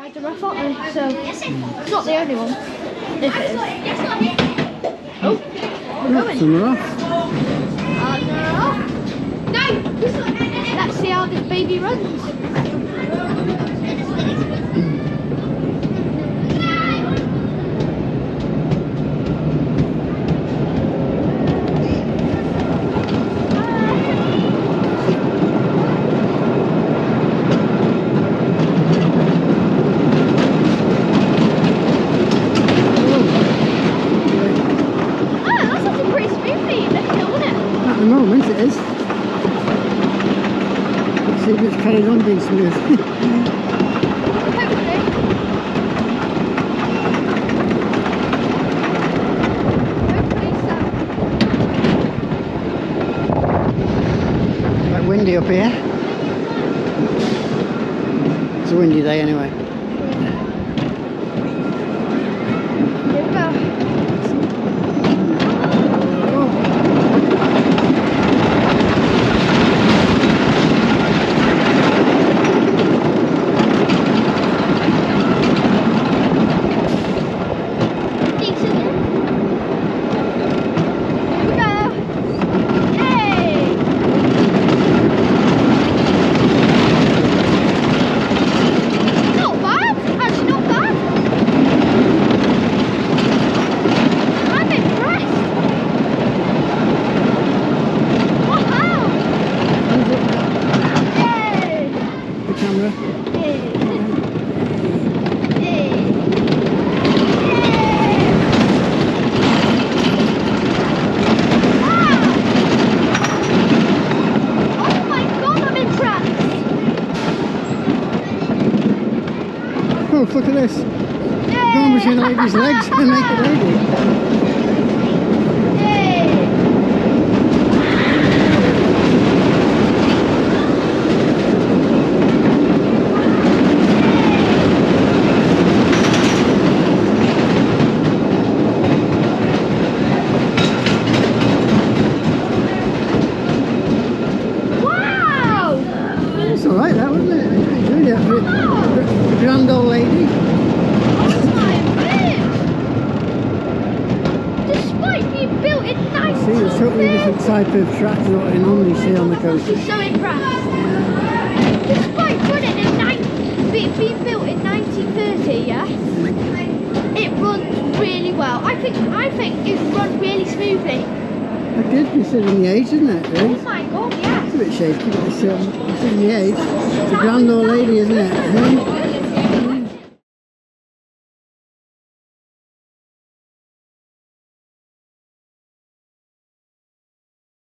rides a marathon, so it's not the only one. If it is. Oh, we're going. Some are off. No! Let's see how this baby runs. At the moment it is. Let's see if it's carried on being smooth. Hopefully so. Quite windy up here. It's a windy day anyway. Here we go. Oh, look at this. Going between a lady's legs and a naked lady. Wow! It's alright, that wasn't it? The grand old lady. Despite being built in 1930. See, it's a totally different type of track than what you normally see on the coast. She's so impressed. Despite running in being built in 1930, yeah, it runs really well. I think it runs really smoothly. It did, considering the age, isn't it? Really? Oh my god, yeah. It's a bit shaky, but it's considering the age. It's a grand old lady, isn't it?